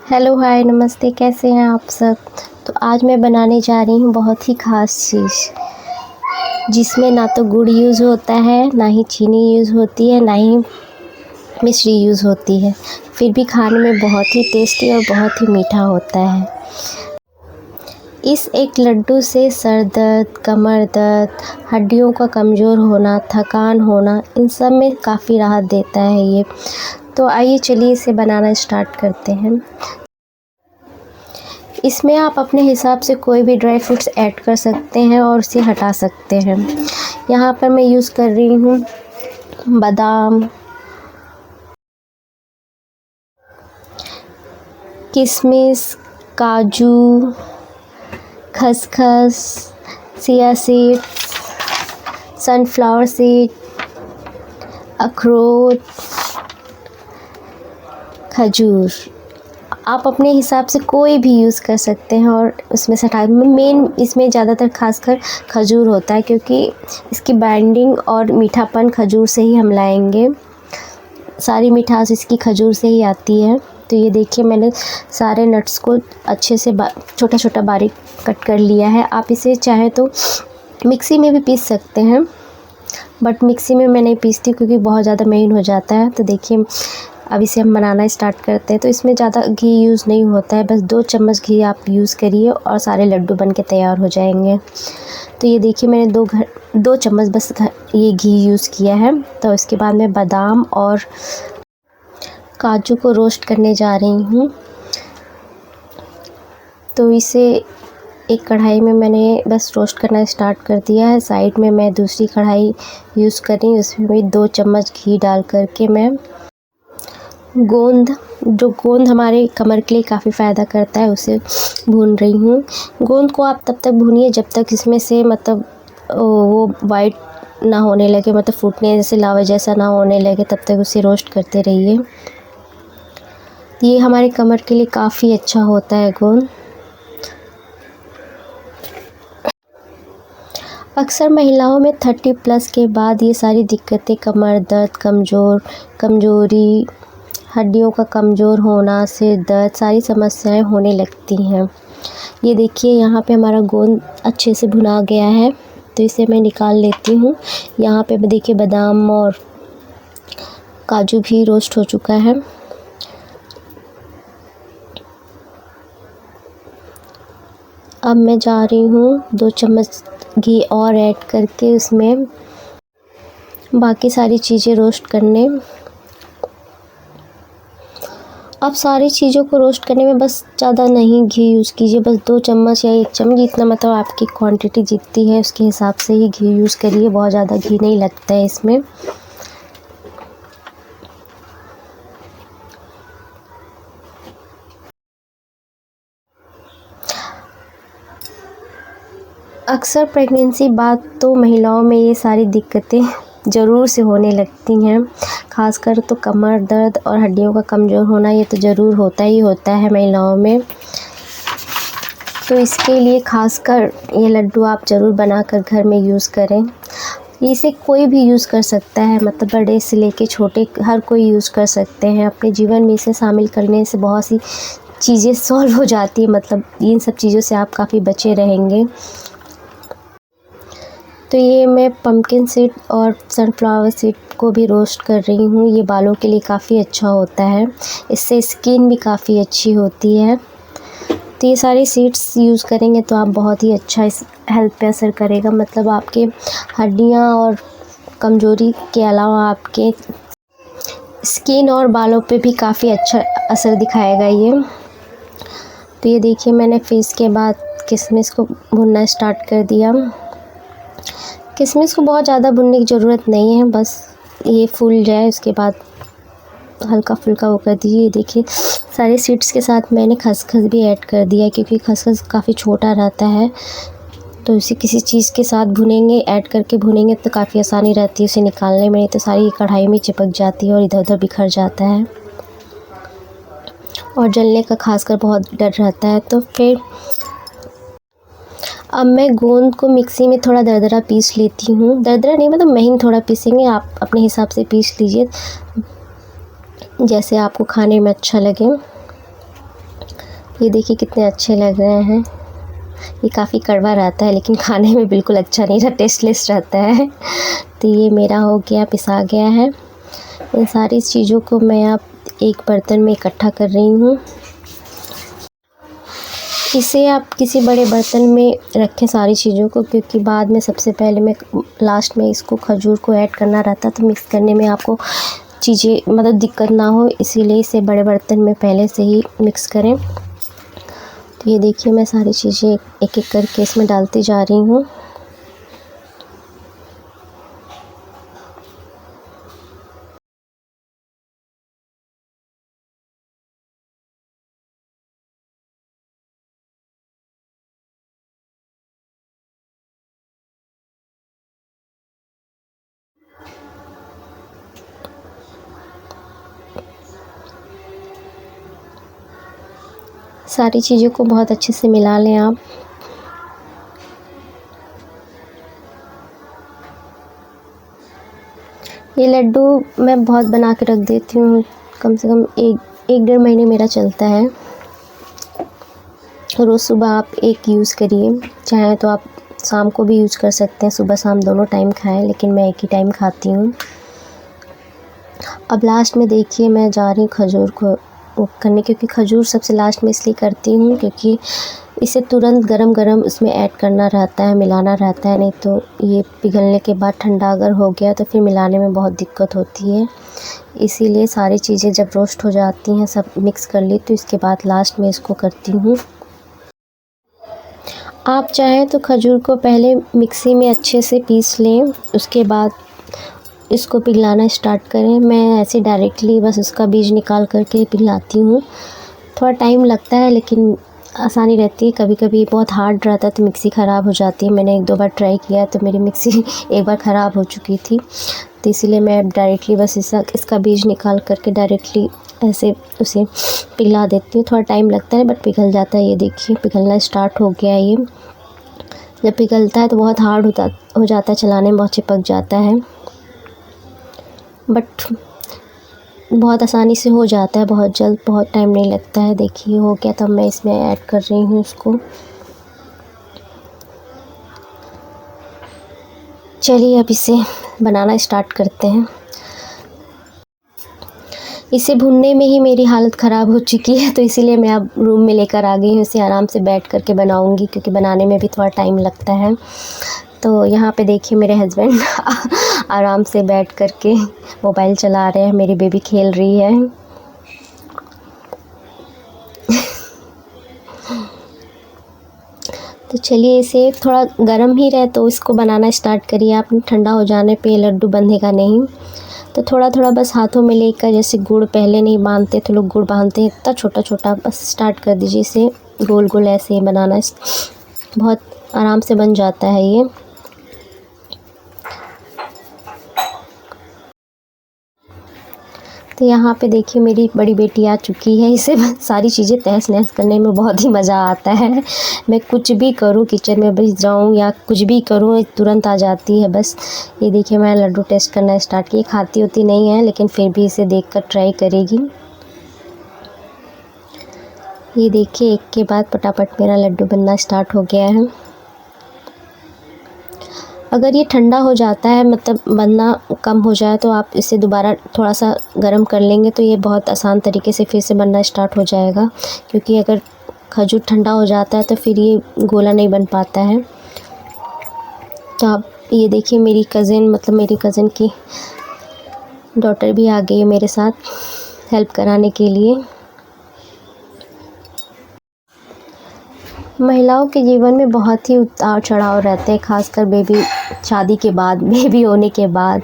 Hello hi नमस्ते, कैसे हैं आप सब। तो आज मैं बनाने जा रही हूँ बहुत ही ख़ास चीज़, जिसमें ना तो गुड़ यूज़ होता है, ना ही चीनी यूज़ होती है, ना ही मिश्री यूज़ होती है। फिर भी खाने में बहुत ही टेस्टी और बहुत ही मीठा होता है। इस एक लड्डू से सर दर्द, कमर दर्द, हड्डियों का कमज़ोर होना, थकान होना, इन सब में काफ़ी राहत देता है ये। तो आइए चलिए इसे बनाना स्टार्ट करते हैं। इसमें आप अपने हिसाब से कोई भी ड्राई फ्रूट्स ऐड कर सकते हैं और उसे हटा सकते हैं। यहाँ पर मैं यूज़ कर रही हूँ बादाम, किशमिश, काजू, खसखस, चिया सीड, सनफ्लावर सीड, अखरोट, खजूर। आप अपने हिसाब से कोई भी यूज़ कर सकते हैं और उसमें से मेन इसमें ज़्यादातर खासकर खजूर होता है, क्योंकि इसकी बाइंडिंग और मीठापन खजूर से ही हम लाएंगे। सारी मिठास इसकी खजूर से ही आती है। तो ये देखिए मैंने सारे नट्स को अच्छे से छोटा छोटा बारीक कट कर लिया है। आप इसे चाहे तो मिक्सी में भी पीस सकते हैं, बट मिक्सी में मैं नहीं पीसती क्योंकि बहुत ज़्यादा महीन हो जाता है। तो देखिए अब इसे हम बनाना स्टार्ट करते हैं। तो इसमें ज़्यादा घी यूज़ नहीं होता है, बस 2 चम्मच घी आप यूज़ करिए और सारे लड्डू बन के तैयार हो जाएंगे। तो ये देखिए मैंने 2 चम्मच बस ये घी यूज़ किया है। तो इसके बाद मैं बादाम और काजू को रोस्ट करने जा रही हूँ। तो इसे एक कढ़ाई में मैंने बस रोस्ट करना स्टार्ट कर दिया है। साइड में मैं दूसरी कढ़ाई यूज़ कर रही हूँ, उसमें भी 2 चम्मच घी डाल करके मैं गोंद हमारे कमर के लिए काफ़ी फ़ायदा करता है, उसे भून रही हूँ। गोंद को आप तब तक भूनिए जब तक इसमें से मतलब वो वाइट ना होने लगे, मतलब फूटने जैसे लावा जैसा ना होने लगे, तब तक उसे रोस्ट करते रहिए। ये हमारे कमर के लिए काफ़ी अच्छा होता है गोंद। अक्सर महिलाओं में 30+ के बाद ये सारी दिक्कतें, कमर दर्द, कमजोरी, हड्डियों का कमज़ोर होना, सिर दर्द, सारी समस्याएं होने लगती हैं। ये देखिए यहाँ पे हमारा गोंद अच्छे से भुना गया है, तो इसे मैं निकाल लेती हूँ। यहाँ पे देखिए बादाम और काजू भी रोस्ट हो चुका है। अब मैं जा रही हूँ 2 चम्मच घी और ऐड करके उसमें बाकी सारी चीज़ें रोस्ट करने। अब सारी चीज़ों को रोस्ट करने में बस ज़्यादा नहीं घी यूज़ कीजिए, बस 2 चम्मच या 1 चम्मच, जितना मतलब आपकी क्वांटिटी जितनी है उसके हिसाब से ही घी यूज़ करिए। बहुत ज़्यादा घी नहीं लगता है इसमें। अक्सर प्रेगनेंसी बाद तो महिलाओं में ये सारी दिक्कतें ज़रूर से होने लगती हैं, खासकर तो कमर दर्द और हड्डियों का कमज़ोर होना, ये तो ज़रूर होता ही होता है महिलाओं में। तो इसके लिए खासकर ये लड्डू आप ज़रूर बनाकर घर में यूज़ करें। इसे कोई भी यूज़ कर सकता है, मतलब बड़े से लेके छोटे हर कोई यूज़ कर सकते हैं। अपने जीवन में इसे शामिल करने से बहुत सी चीज़ें सॉल्व हो जाती है, मतलब इन सब चीज़ों से आप काफ़ी बचे रहेंगे। तो ये मैं पम्पकिन सीड और सनफ्लावर सीड को भी रोस्ट कर रही हूँ। ये बालों के लिए काफ़ी अच्छा होता है, इससे स्किन भी काफ़ी अच्छी होती है। तो ये सारी सीड्स यूज़ करेंगे तो आप बहुत ही अच्छा इस हेल्थ पे असर करेगा, मतलब आपके हड्डियाँ और कमज़ोरी के अलावा आपके स्किन और बालों पे भी काफ़ी अच्छा असर दिखाएगा ये। तो ये देखिए मैंने फिर इसके बाद किशमिश को भुनना स्टार्ट कर दिया। किशमिश को बहुत ज़्यादा भुनने की ज़रूरत नहीं है, बस ये फूल जाए उसके बाद हल्का फुल्का वो कर दीजिए। देखिए सारे सीड्स के साथ मैंने खसखस भी ऐड कर दिया, क्योंकि खसखस काफ़ी छोटा रहता है, तो इसे किसी चीज़ के साथ भुनेंगे, ऐड करके भुनेंगे तो काफ़ी आसानी रहती है उसे निकालने में, नहीं तो सारी कढ़ाई में चिपक जाती है और इधर उधर बिखर जाता है और जलने का खासकर बहुत डर रहता है। तो फिर अब मैं गोंद को मिक्सी में थोड़ा दरदरा पीस लेती हूँ। दरदरा नहीं, मतलब महीन थोड़ा पीसेंगे, आप अपने हिसाब से पीस लीजिए जैसे आपको खाने में अच्छा लगे। ये देखिए कितने अच्छे लग रहे हैं। ये काफ़ी कड़वा रहता है लेकिन खाने में बिल्कुल अच्छा नहीं रहता, टेस्टलेस रहता है। तो ये मेरा हो गया, पिसा गया है। इन सारी चीज़ों को मैं अब एक बर्तन में इकट्ठा कर रही हूँ। इसे आप किसी बड़े बर्तन में रखें सारी चीज़ों को, क्योंकि बाद में सबसे पहले मैं लास्ट में इसको खजूर को ऐड करना रहता, तो मिक्स करने में आपको चीज़ें मतलब दिक्कत ना हो, इसीलिए इसे बड़े बर्तन में पहले से ही मिक्स करें। तो ये देखिए मैं सारी चीज़ें एक एक करके इसमें डालती जा रही हूँ। सारी चीज़ों को बहुत अच्छे से मिला लें आप। ये लड्डू मैं बहुत बना के रख देती हूँ, कम से कम एक डेढ़ महीने मेरा चलता है। रोज़ सुबह आप एक यूज़ करिए, चाहे तो आप शाम को भी यूज़ कर सकते हैं, सुबह शाम दोनों टाइम खाएं, लेकिन मैं एक ही टाइम खाती हूँ। अब लास्ट में देखिए मैं जा रही हूँ खजूर को वो करने, क्योंकि खजूर सबसे लास्ट में इसलिए करती हूँ क्योंकि इसे तुरंत गरम गरम उसमें ऐड करना रहता है, मिलाना रहता है, नहीं तो ये पिघलने के बाद ठंडा अगर हो गया तो फिर मिलाने में बहुत दिक्कत होती है। इसीलिए सारी चीज़ें जब रोस्ट हो जाती हैं, सब मिक्स कर ली, तो इसके बाद लास्ट में इसको करती हूँ। आप चाहें तो खजूर को पहले मिक्सी में अच्छे से पीस लें, उसके बाद इसको पिघलाना स्टार्ट करें। मैं ऐसे डायरेक्टली बस उसका बीज निकाल करके पिघलाती हूँ। थोड़ा टाइम लगता है लेकिन आसानी रहती है। कभी कभी बहुत हार्ड रहता है तो मिक्सी ख़राब हो जाती है। मैंने एक दो बार ट्राई किया तो मेरी मिक्सी एक बार ख़राब हो चुकी थी, तो इसीलिए मैं डायरेक्टली बस इसका बीज निकाल करके डायरेक्टली ऐसे उसे पिघला देती हूँ। थोड़ा टाइम लगता है बट पिघल जाता है। ये देखिए पिघलना स्टार्ट हो गया है। ये जब पिघलता है तो बहुत हार्ड हो जाता है, चलाने में बहुत चिपक जाता है, बट बहुत आसानी से हो जाता है, बहुत जल्द, बहुत टाइम नहीं लगता है। देखिए हो गया, तब मैं इसमें ऐड कर रही हूँ उसको। चलिए अब इसे बनाना स्टार्ट करते हैं। इसे भूनने में ही मेरी हालत ख़राब हो चुकी है, तो इसीलिए मैं अब रूम में लेकर आ गई हूँ। इसे आराम से बैठ करके बनाऊँगी क्योंकि बनाने में भी थोड़ा टाइम लगता है। तो यहाँ पे देखिए मेरे हस्बैंड आराम से बैठ करके मोबाइल चला रहे हैं, मेरी बेबी खेल रही है। तो चलिए इसे थोड़ा गर्म ही रहे तो इसको बनाना स्टार्ट करिए आप। ठंडा हो जाने पे ये लड्डू बंधेगा नहीं। तो थोड़ा थोड़ा बस हाथों में लेकर, जैसे गुड़ पहले नहीं बांधते तो लोग गुड़ बांधते हैं, इतना छोटा छोटा बस स्टार्ट कर दीजिए इसे गोल गोल ऐसे ही बनाना। बहुत आराम से बन जाता है ये। तो यहाँ पे देखिए मेरी बड़ी बेटी आ चुकी है। इसे सारी चीज़ें तहस नहस करने में बहुत ही मज़ा आता है। मैं कुछ भी करूँ, किचन में बस जाऊँ या कुछ भी करूँ, तुरंत आ जाती है बस। ये देखिए मैं लड्डू टेस्ट करना स्टार्ट किया। खाती होती नहीं है लेकिन फिर भी इसे देखकर ट्राई करेगी। ये देखिए एक के बाद फटाफट मेरा लड्डू बनना स्टार्ट हो गया है। अगर ये ठंडा हो जाता है, मतलब बनना कम हो जाए, तो आप इसे दोबारा थोड़ा सा गर्म कर लेंगे तो ये बहुत आसान तरीके से फिर से बनना स्टार्ट हो जाएगा। क्योंकि अगर खजूर ठंडा हो जाता है तो फिर ये गोला नहीं बन पाता है। तो आप ये देखिए मेरी कज़िन की डॉटर भी आ गई है मेरे साथ हेल्प कराने के लिए। महिलाओं के जीवन में बहुत ही उतार चढ़ाव रहते हैं, खासकर शादी के बाद, बेबी होने के बाद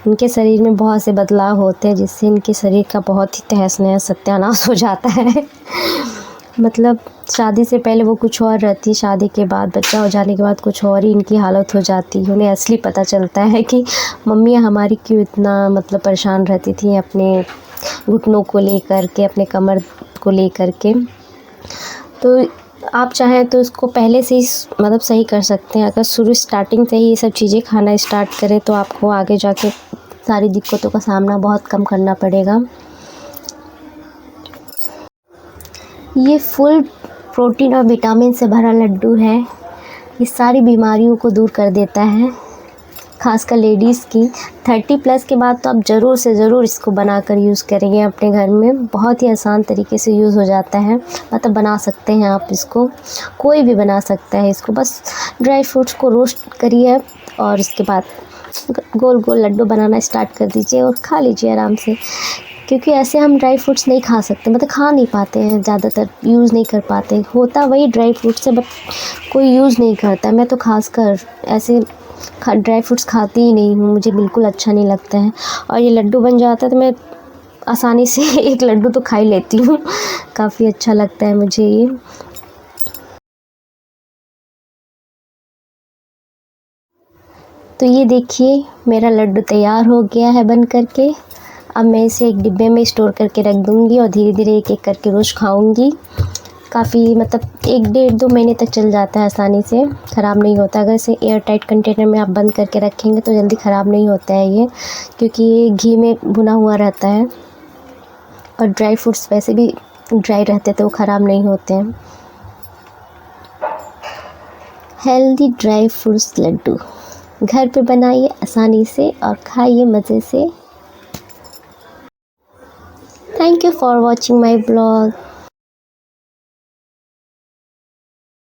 उनके शरीर में बहुत से बदलाव होते हैं, जिससे इनके शरीर का बहुत ही तहस नहस सत्यानाश हो जाता है। मतलब शादी से पहले वो कुछ और रहती है, शादी के बाद, बच्चा हो जाने के बाद कुछ और ही इनकी हालत हो जाती है। उन्हें असली पता चलता है कि मम्मियाँ हमारी क्यों इतना मतलब परेशान रहती थी अपने घुटनों को लेकर के, अपने कमर को लेकर के। तो आप चाहें तो इसको पहले से ही मतलब सही कर सकते हैं। अगर स्टार्टिंग से ही ये सब चीज़ें खाना स्टार्ट करें तो आपको आगे जाके सारी दिक्कतों का सामना बहुत कम करना पड़ेगा। ये फुल प्रोटीन और विटामिन से भरा लड्डू है। ये सारी बीमारियों को दूर कर देता है, खासकर लेडीज़ की। 30 प्लस के बाद तो आप ज़रूर से ज़रूर इसको बनाकर यूज़ करेंगे अपने घर में। बहुत ही आसान तरीके से यूज़ हो जाता है, मतलब बना सकते हैं आप इसको, कोई भी बना सकता है इसको। बस ड्राई फ्रूट्स को रोस्ट करिए और उसके बाद गोल गोल लड्डू बनाना स्टार्ट कर दीजिए और खा लीजिए आराम से। क्योंकि ऐसे हम ड्राई फ्रूट्स नहीं खा सकते, मतलब खा नहीं पाते हैं, ज़्यादातर यूज़ नहीं कर पाते। होता वही ड्राई फ्रूट्स से, बट कोई यूज़ नहीं करता। मैं तो खासकर ऐसे ड्राई फ्रूट्स खाती ही नहीं हूँ, मुझे बिल्कुल अच्छा नहीं लगता है। और ये लड्डू बन जाता है तो मैं आसानी से एक लड्डू तो खा ही लेती हूँ। काफ़ी अच्छा लगता है मुझे ये। तो ये देखिए मेरा लड्डू तैयार हो गया है बन करके। अब मैं इसे एक डिब्बे में स्टोर करके रख दूँगी और धीरे धीरे एक एक करके रोज़ खाऊँगी। काफ़ी मतलब 1 डेढ़ 2 महीने तक चल जाता है आसानी से, ख़राब नहीं होता। अगर इसे एयर टाइट कंटेनर में आप बंद करके रखेंगे तो जल्दी ख़राब नहीं होता है ये, क्योंकि ये घी में भुना हुआ रहता है और ड्राई फ्रूट्स वैसे भी ड्राई रहते तो वो ख़राब नहीं होते हैं। हेल्दी ड्राई फ्रूट्स लड्डू घर पे बनाइए आसानी से और खाइए मज़े से। Thank you for watching my blog.